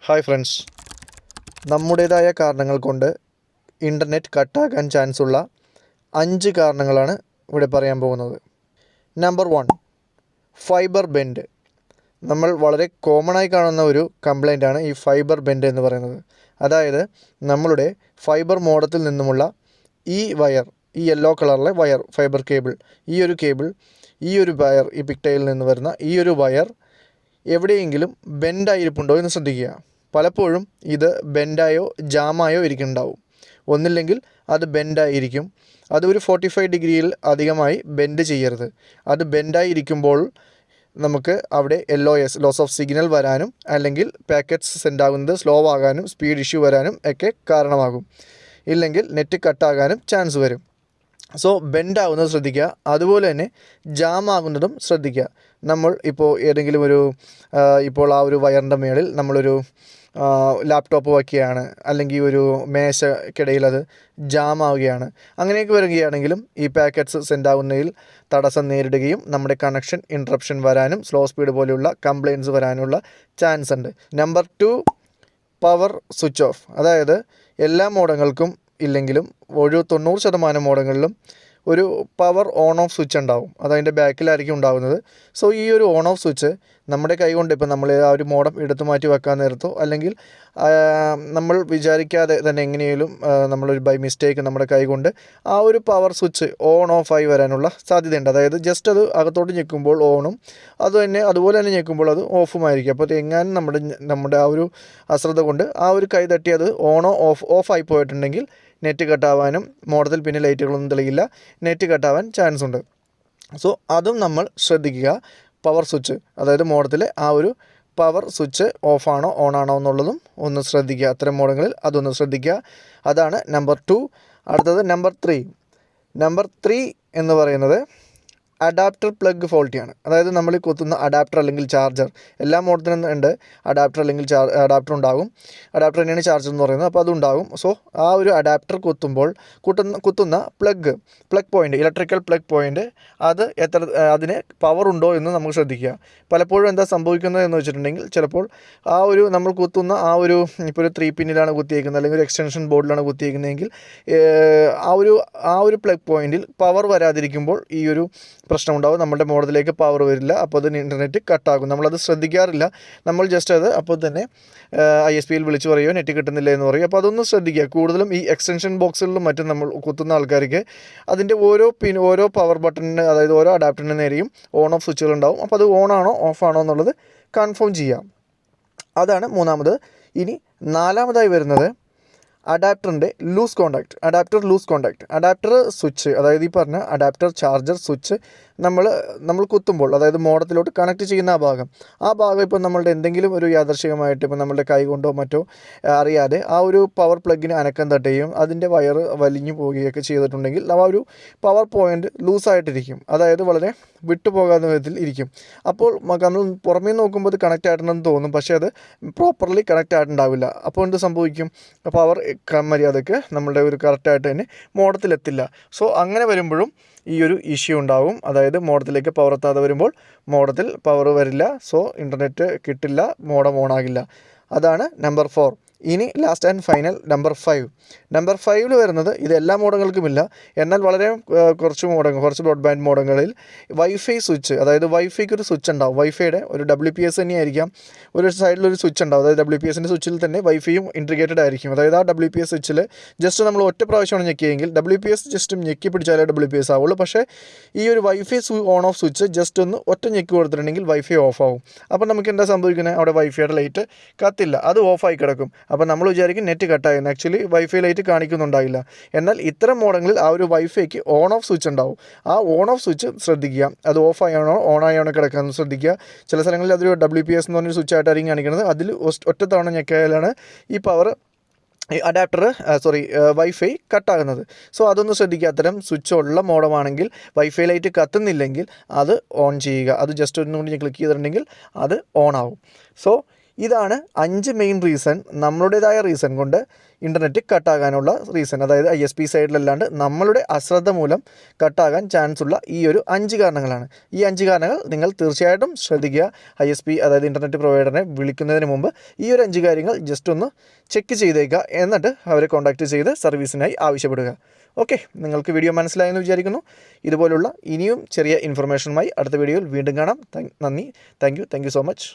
Hi friends, നമ്മുടേതായ കാരണങ്ങൾ കൊണ്ട് ഇൻ്റർനെറ്റ് കട്ടാക്കാൻ ചാൻസ് ഉള്ള 5 കാരണങ്ങളാണ് ഇവിടെ പറയാൻ പോകുന്നത്. Number 1, fibre bend. നമ്മൾ വളരെ കോമണായി കാണുന്ന ഒരു കംപ്ലൈൻ്റാണ് ഈ ഫൈബർ ബെൻഡ് എന്ന് പറയുന്നത്. അതായത് നമ്മളുടെ ഫൈബർ മോഡത്തിൽ നിന്നുമുള്ള ഈ വയർ, ഈ യെല്ലോ കളറിലെ വയർ, ഫൈബർ കേബിൾ, ഈ ഒരു വയർ, ഈ പിക്ടയിൽ നിന്ന് വരുന്ന ഈ ഒരു വയർ എവിടെയെങ്കിലും ബെൻഡായിരിപ്പുണ്ടോ എന്ന് ശ്രദ്ധിക്കുക. പലപ്പോഴും ഇത് ബെൻഡായോ ജാമായോ ഇരിക്കുന്നുണ്ടാവും. ഒന്നില്ലെങ്കിൽ അത് ബെൻഡായിരിക്കും. അത് ഒരു 45 ഡിഗ്രിയിൽ അധികമായി ബെൻഡ് ചെയ്യരുത്. അത് ബെൻഡായി ഇരിക്കുമ്പോൾ നമുക്ക് അവിടെ LOS, ലോസ് ഓഫ് സിഗ്നൽ വരാനും അല്ലെങ്കിൽ പാക്കറ്റ്സ് സെൻഡ് ആകുന്നത് സ്ലോ ആകാനും സ്പീഡ് ഇഷ്യൂ വരാനും ഒക്കെ കാരണമാകും. ഇല്ലെങ്കിൽ നെറ്റ് കട്ടാകാനും ചാൻസ് വരും. സോ ബെൻഡാകുന്നത് ശ്രദ്ധിക്കുക. അതുപോലെ തന്നെ ജാം ആകുന്നതും ശ്രദ്ധിക്കുക. നമ്മൾ ഇപ്പോൾ ഏതെങ്കിലും ഇപ്പോൾ ആ ഒരു വയറിൻ്റെ മേളിൽ നമ്മളൊരു ലാപ്ടോപ്പ് വയ്ക്കുകയാണ്, അല്ലെങ്കിൽ ഒരു മേശക്കിടയിൽ അത് ജാം ആവുകയാണ്. അങ്ങനെയൊക്കെ വരികയാണെങ്കിലും ഈ പാക്കറ്റ്സ് സെൻഡ് ആകുന്നതിൽ തടസ്സം നേരിടുകയും നമ്മുടെ കണക്ഷൻ ഇൻട്രപ്ഷൻ വരാനും സ്ലോ സ്പീഡ് പോലെയുള്ള കംപ്ലയിൻറ്റ്സ് വരാനുള്ള ചാൻസ് ഉണ്ട്. Number 2, power switch off. അതായത് എല്ലാ മോഡങ്ങൾക്കും ഇല്ലെങ്കിലും ഒരു 90% മോഡങ്ങളിലും ഒരു പവർ ഓൺ ഓഫ് സ്വിച്ച് ഉണ്ടാവും. അതതിൻ്റെ ബാക്കിലായിരിക്കും ഉണ്ടാകുന്നത്. സോ ഈ ഒരു ഓൺ ഓഫ് സ്വിച്ച് നമ്മുടെ കൈ കൊണ്ട് ഇപ്പോൾ നമ്മൾ ആ ഒരു മോഡം എടുത്തു മാറ്റി വെക്കാൻ നേരത്തോ അല്ലെങ്കിൽ നമ്മൾ വിചാരിക്കാതെ തന്നെ എങ്ങനെയും നമ്മളൊരു ബൈ മിസ്റ്റേക്ക് നമ്മുടെ കൈ കൊണ്ട് ആ ഒരു പവർ സ്വിച്ച് ഓൺ ഓഫ് ആയി വരാനുള്ള സാധ്യതയുണ്ട്. അതായത് ജസ്റ്റ് അത് അകത്തോട്ട് ഞെക്കുമ്പോൾ ഓണും അതുപോലെ തന്നെ ഞെക്കുമ്പോൾ അത് ഓഫുമായിരിക്കും. അപ്പോൾ എങ്ങാനും നമ്മുടെ ആ ഒരു അശ്രദ്ധ കൊണ്ട് ആ ഒരു കൈ തട്ടി അത് ഓഫായി പോയിട്ടുണ്ടെങ്കിൽ നെറ്റ് കട്ടാവാനും മോഡത്തിൽ പിന്നെ ലൈറ്റുകളൊന്നും തെളിയില്ല, നെറ്റ് കട്ടാവാൻ ചാൻസ് ഉണ്ട്. സോ അതും നമ്മൾ ശ്രദ്ധിക്കുക. പവർ സ്വിച്ച്, അതായത് മോഡത്തിലെ ആ ഒരു പവർ സ്വിച്ച് ഓഫാണോ ഓണാണോ എന്നുള്ളതും ഒന്ന് ശ്രദ്ധിക്കുക. അത്തരം മോഡങ്ങളിൽ അതൊന്ന് ശ്രദ്ധിക്കുക. അതാണ് നമ്പർ 2. അടുത്തത് നമ്പർ 3 എന്ന് പറയുന്നത് അഡാപ്റ്റർ പ്ലഗ് ഫോൾട്ടിയാണ്. അതായത് നമ്മൾ കുത്തുന്ന അഡാപ്റ്റർ അല്ലെങ്കിൽ ചാർജർ, എല്ലാ മോഡത്തിനും ഉണ്ട് അഡാപ്റ്റർ അല്ലെങ്കിൽ അഡാപ്റ്റർ ഉണ്ടാകും. അഡാപ്റ്റർ തന്നെയാണ് ചാർജർ എന്ന് പറയുന്നത്. അപ്പോൾ അതുണ്ടാകും. സോ ആ ഒരു അഡാപ്റ്റർ കുത്തുന്ന plug point, electrical plug point, അതിന് പവർ ഉണ്ടോ എന്ന് നമുക്ക് ശ്രദ്ധിക്കുക. പലപ്പോഴും എന്താ സംഭവിക്കുന്നത് എന്ന് വെച്ചിട്ടുണ്ടെങ്കിൽ, ചിലപ്പോൾ നമ്മൾ കുത്തുന്ന ഇപ്പോൾ ഒരു 3 പിന്നിലാണ് കുത്തിയേക്കുന്നത് അല്ലെങ്കിൽ ഒരു എക്സ്റ്റൻഷൻ ബോർഡിലാണ് കുത്തിയേക്കുന്നതെങ്കിൽ ആ ഒരു പ്ലഗ് പോയിൻറ്റിൽ പവർ വരാതിരിക്കുമ്പോൾ ഈ ഒരു പ്രശ്നമുണ്ടാവും. നമ്മുടെ മോഡലിലേക്ക് പവർ വരില്ല. അപ്പോൾ അത് ഇൻ്റർനെറ്റ് കട്ടാകും. നമ്മളത് ശ്രദ്ധിക്കാറില്ല. നമ്മൾ ജസ്റ്റ് അത് അപ്പോൾ തന്നെ ISPയിൽ വിളിച്ച് പറയുകയോ നെറ്റ് കിട്ടുന്നില്ല എന്ന് പറയും. അപ്പോൾ അതൊന്ന് ശ്രദ്ധിക്കുക. കൂടുതലും ഈ എക്സ്റ്റൻഷൻ ബോക്സുകളിലും മറ്റും നമ്മൾ കുത്തുന്ന ആൾക്കാർക്ക് അതിൻ്റെ ഓരോ പവർ ബട്ടണിന്, അതായത് ഓരോ അഡാപ്റ്ററിന് നേരെയും ഓൺ ഓഫ് സ്വിച്ചുകൾ ഉണ്ടാവും. അപ്പോൾ അത് ഓണാണോ ഓഫാണോ എന്നുള്ളത് കൺഫേം ചെയ്യാം. അതാണ് 3. ഇനി 4 വരുന്നത് അഡാപ്റ്ററിൻ്റെ ലൂസ് കോണ്ടാക്റ്റ്. അഡാപ്റ്റർ സ്വിച്ച്, അതായത് ഈ പറഞ്ഞ അഡാപ്റ്റർ ചാർജർ സ്വിച്ച് നമ്മൾ കുത്തുമ്പോൾ, അതായത് മോഡത്തിലോട്ട് കണക്ട് ചെയ്യുന്ന ആ ഭാഗം ഇപ്പോൾ നമ്മളുടെ എന്തെങ്കിലും ഒരു യാദൃശ്ചികമായിട്ട് ഇപ്പോൾ നമ്മളുടെ കൈ കൊണ്ടോ മറ്റോ അറിയാതെ ആ ഒരു പവർ പ്ലഗിന് അനക്കം തട്ടുകയും അതിൻ്റെ വയർ വലിഞ്ഞു പോവുകയൊക്കെ ചെയ്തിട്ടുണ്ടെങ്കിൽ ആ ഒരു പവർ പോയിൻ്റ് ലൂസായിട്ടിരിക്കും. അതായത് വളരെ വിട്ടുപോകാത്ത വിധത്തിൽ ഇരിക്കും. അപ്പോൾ നമ്മൾ പുറമേ നോക്കുമ്പോൾ അത് കണക്റ്റ് ആയിട്ടുണ്ടെന്ന് തോന്നും, പക്ഷേ അത് പ്രോപ്പർലി കണക്റ്റ് ആയിട്ടുണ്ടാവില്ല. അപ്പോൾ എന്ത് സംഭവിക്കും? പവർ മര്യാദയ്ക്ക് നമ്മളുടെ ഒരു കറക്റ്റായിട്ട് തന്നെ മോഡത്തിലെത്തില്ല. സോ അങ്ങനെ വരുമ്പോഴും ഈ ഒരു ഇഷ്യൂ ഉണ്ടാവും. അതായത് മോഡത്തിലേക്ക് പവർ എത്താതെ വരുമ്പോൾ മോഡത്തിൽ പവർ വരില്ല. സോ ഇൻ്റർനെറ്റ് കിട്ടില്ല, മോഡം ഓണാകില്ല. അതാണ് നമ്പർ 4. ഇനി ലാസ്റ്റ് ആൻഡ് ഫൈനൽ നമ്പർ 5 വരുന്നത്, ഇത് എല്ലാ മോഡങ്ങൾക്കുമില്ല, എന്നാൽ വളരെ കുറച്ച് ബ്രോഡ്ബാൻഡ് മോഡങ്ങളിൽ വൈഫൈ സ്വിച്ച്, അതായത് വൈഫൈക്ക് ഒരു സ്വിച്ച് ഉണ്ടാവും. വൈഫൈയുടെ ഒരു WPS തന്നെയായിരിക്കാം, ഒരു സൈഡിലൊരു സ്വിച്ച് ഉണ്ടാവും. അതായത് WPSൻ്റെ സ്വിച്ചിൽ തന്നെ വൈഫൈയും ഇൻറ്റിഗ്രേറ്റഡ് ആയിരിക്കും. അതായത് ആ WPS സ്വിച്ചിൽ ജസ്റ്റ് നമ്മൾ ഒറ്റ പ്രാവശ്യമാണ് ഞെക്കിയെങ്കിൽ WPS ജസ്റ്റ് ഞെക്കി പിടിച്ചാലേ WPS ആവുള്ളൂ. പക്ഷേ ഈ ഒരു wifi on off switch just ഒന്ന് ഒറ്റ ഞെക്കി കൊടുത്തിട്ടുണ്ടെങ്കിൽ വൈഫൈ ഓഫ് ആവും. അപ്പോൾ നമുക്ക് എന്താ സംഭവിക്കുന്നത്? അവിടെ വൈഫൈയുടെ ലൈറ്റ് കത്തില്ല, അത് ഓഫായി കിടക്കും. അപ്പോൾ നമ്മൾ വിചാരിക്കും നെറ്റ് കട്ടായിരുന്നു. ആക്ച്വലി വൈഫൈ ലൈറ്റ് കാണിക്കുന്നുണ്ടായില്ല. എന്നാൽ ഇത്തരം മോഡങ്ങളിൽ ആ ഒരു വൈഫൈക്ക് ഓൺ ഓഫ് സ്വിച്ച് ഉണ്ടാവും. ആ ഓൺ ഓഫ് സ്വിച്ച് ശ്രദ്ധിക്കുക. അത് ഓഫായാണോ ഓണായാണോ കിടക്കാമെന്ന് ശ്രദ്ധിക്കുക. ചില സ്ഥലങ്ങളിൽ അതൊരു WPS എന്ന് പറഞ്ഞൊരു സ്വിച്ച് ആയിട്ടായിരിക്കും കാണിക്കുന്നത്. അതിൽ ഒറ്റ തവണ ഞെക്കിയാലാണ് ഈ വൈഫൈ കട്ടാകുന്നത്. സോ അതൊന്ന് ശ്രദ്ധിക്കുക. അത്തരം സ്വിച്ച് ഉള്ള മോഡമാണെങ്കിൽ വൈഫൈ ലൈറ്റ് കത്തുന്നില്ലെങ്കിൽ അത് ഓൺ ചെയ്യുക. അത് ജസ്റ്റ് ഒന്നുകൂടി ക്ലിക്ക് ചെയ്തിട്ടുണ്ടെങ്കിൽ അത് ഓൺ ആവും. സോ ഇതാണ് 5 മെയിൻ റീസൺ, നമ്മളുടേതായ റീസൺ കൊണ്ട് ഇൻ്റർനെറ്റ് കട്ടാകാനുള്ള റീസൺ. അതായത് ISP സൈഡിലല്ലാണ്ട് നമ്മളുടെ അശ്രദ്ധ മൂലം കട്ടാകാൻ ചാൻസ് ഉള്ള ഈ ഒരു 5 കാരണങ്ങളാണ്. ഈ 5 കാരണങ്ങൾ നിങ്ങൾ തീർച്ചയായിട്ടും ശ്രദ്ധിക്കുക. ISP അതായത് ഇൻ്റർനെറ്റ് പ്രൊവൈഡറിനെ വിളിക്കുന്നതിന് മുമ്പ് ഈ ഒരു 5 കാര്യങ്ങൾ ജസ്റ്റ് ഒന്ന് ചെക്ക് ചെയ്തേക്കുക. എന്നിട്ട് അവരെ കോൺടാക്റ്റ് ചെയ്ത് സർവീസിനായി ആവശ്യപ്പെടുക. ഓക്കെ, നിങ്ങൾക്ക് വീഡിയോ മനസ്സിലായെന്ന് വിചാരിക്കുന്നു. ഇതുപോലുള്ള ഇനിയും ചെറിയ ഇൻഫർമേഷനുമായി അടുത്ത വീഡിയോയിൽ വീണ്ടും കാണാം. നന്ദി. Thank you so much.